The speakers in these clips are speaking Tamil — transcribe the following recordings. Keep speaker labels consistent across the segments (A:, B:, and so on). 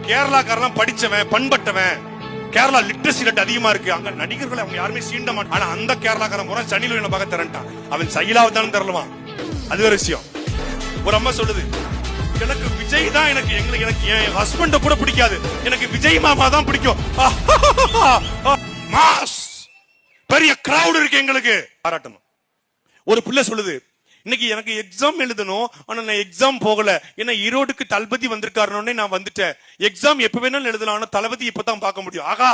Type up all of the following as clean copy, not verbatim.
A: கேரளாக்காரெல்லாம் படிச்சவன் பண்பட்டவன், கேரளா லிட்ரஸி ரேட் அதிகமா இருக்கு, அங்க நடிகர்களை அவங்க யாருமே சீண்ட மாட்டான். ஆனா அந்த கேரளாக்காரன் முறை சனில என்ன பார்க்க தரட்டான், அவன் சைலாவதான்னு தரலுமா, அது ஒரு விஷயம். ஒரு அம்மா சொல்லுது, எனக்கு விஜய் தான் எனக்கு என் ஹஸ்பண்ட கூட பிடிக்காது, எனக்கு விஜய் மாமா தான் பிடிக்கும். மாஸ் பெரிய கிரவுட் இருக்கு எங்களுக்கு, பாராட்டணும். ஒரு பிள்ளை சொல்லுது, இன்னைக்கு எனக்கு எக்ஸாம் எழுதணும், ஆனா நான் எக்ஸாம் போகல, ஏன்னா ஈரோடுக்கு தளபதி வந்திருக்காருன்னு நான் வந்துட்டேன். எக்ஸாம் எப்ப வேணாலும் எழுதலாம், ஆனா தளபதி இப்பதான் பார்க்க முடியும். ஆகா,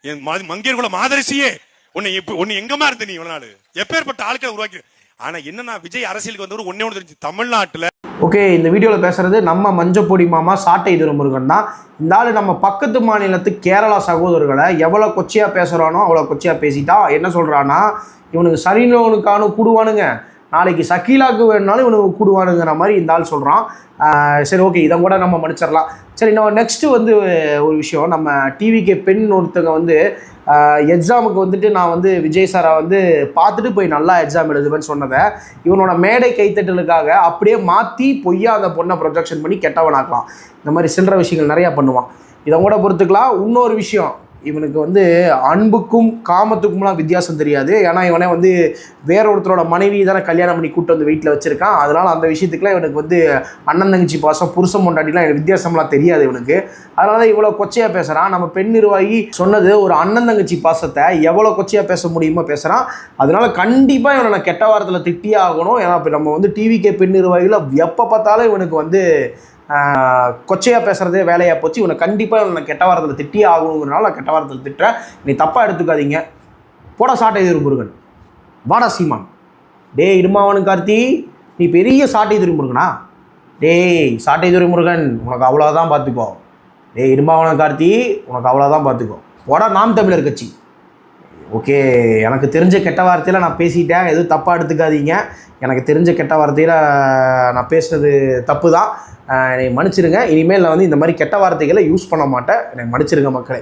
A: என் மங்கையர்குல மாதரிசியே, உன்னை எங்கமா இருந்து நீ இவ்வளவு நாள் எப்பேற்பட்ட ஆட்களை உருவாக்கி. ஆனா என்னன்னா, விஜய் அரசியலுக்கு வந்தவர் ஒன்னே ஒன்று தெரிஞ்சு, தமிழ்நாட்டுல.
B: ஓகே, இந்த வீடியோவில் பேசுறது நம்ம மஞ்சப்பொடி மாமா சாட்டை துரைமுருகன் தான். இந்த ஆள் நம்ம பக்கத்து மாநிலத்து கேரளா சகோதரர்களை எவ்வளோ கொச்சையாக பேசுகிறானோ அவ்வளோ கொச்சையாக பேசிட்டா. என்ன சொல்கிறான்னா, இவனுக்கு சரிலோனுக்கானு கூடுவானுங்க, நாளைக்கு சக்கீலாக்கு வேணுனாலும் இவனுக்கு கூடுவானுங்கிற மாதிரி இந்த ஆள் சொல்கிறான். சரி, ஓகே, இதை கூட நம்ம மன்னிச்சிடலாம். சரி, நம்ம நெக்ஸ்ட்டு வந்து ஒரு விஷயம், நம்ம டிவிக்கு பெண் ஒருத்தங்க வந்து எக்ஸாமுக்கு வந்துட்டு நான் வந்து விஜய் சாரை வந்து பார்த்துட்டு போய் நல்லா எக்ஸாம் எழுதுவேன்னு சொன்னதை இவனோட மேடை கைத்தட்டலுக்காக அப்படியே மாற்றி பொய்யா அந்த பொண்ணை ப்ரொஜெக்ஷன் பண்ணி கெட்டவனாக்கலாம். இந்த மாதிரி சில்லற விஷயங்கள் நிறையா பண்ணுவான். இதை கூட பொறுத்துக்கலாம். இன்னொரு விஷயம், இவனுக்கு வந்து அன்புக்கும் காமத்துக்கும்லாம் வித்தியாசம் தெரியாது. ஏன்னா இவனே வந்து வேற ஒருத்தரோட மனைவி தானே கல்யாணம் பண்ணி கூட்டு வந்து வீட்டில் வச்சுருக்கான். அதனால் அந்த விஷயத்துக்குலாம் இவனுக்கு வந்து அண்ணன் தங்கச்சி பாசம், புருஷன் பொண்டாட்டிலாம் வித்தியாசம்லாம் தெரியாது இவனுக்கு. அதனால தான் இவ்வளோ கொச்சையாக பேசுகிறான். நம்ம பெண் நிர்வாகி சொன்னது, ஒரு அண்ணன் தங்கச்சி பாசத்தை எவ்வளோ கொச்சையாக பேச முடியுமோ பேசுகிறான். அதனால கண்டிப்பாக இவனை நான் கெட்ட வாரத்தில் திட்டியே ஆகணும். ஏன்னா இப்போ நம்ம வந்து டிவிக்கே பெண் நிர்வாகிகள் எப்போ பார்த்தாலும் இவனுக்கு வந்து கொச்சையாக பேசுகிறதே வேலையாக போச்சு. இவனை கண்டிப்பாக நான் கெட்ட வாரத்தில் திட்டியே ஆகணுங்கிறனால நான் கெட்ட வாரத்தில் திட்டுறேன். நீ தப்பாக எடுத்துக்காதீங்க. போட சாட்டை துரைமுருகன், வாடா சீமான். டேய் இடுமாவனு கார்த்தி, நீ பெரிய சாட்டை துரைமுருகனா? டேய் சாட்டை துரைமுருகன், உனக்கு அவ்வளோதான் பார்த்துக்கோ. டேய் இடுமாவன கார்த்தி, உனக்கு அவ்வளோதான் பார்த்துக்கோ. போடா நாம் தமிழர் கட்சி. ஓகே, எனக்கு தெரிஞ்ச கெட்ட வார்த்தையில் நான் பேசிட்டேன், எதுவும் தப்பாக எடுத்துக்காதீங்க. எனக்கு தெரிஞ்ச கெட்ட வார்த்தையில் நான் பேசுனது தப்பு தான், என்னை மன்னிச்சிருங்க. இனிமேல் நான் வந்து இந்த மாதிரி கெட்ட வார்த்தைகளை யூஸ் பண்ண மாட்டேன், என்னை மன்னிச்சிருங்க மக்களே.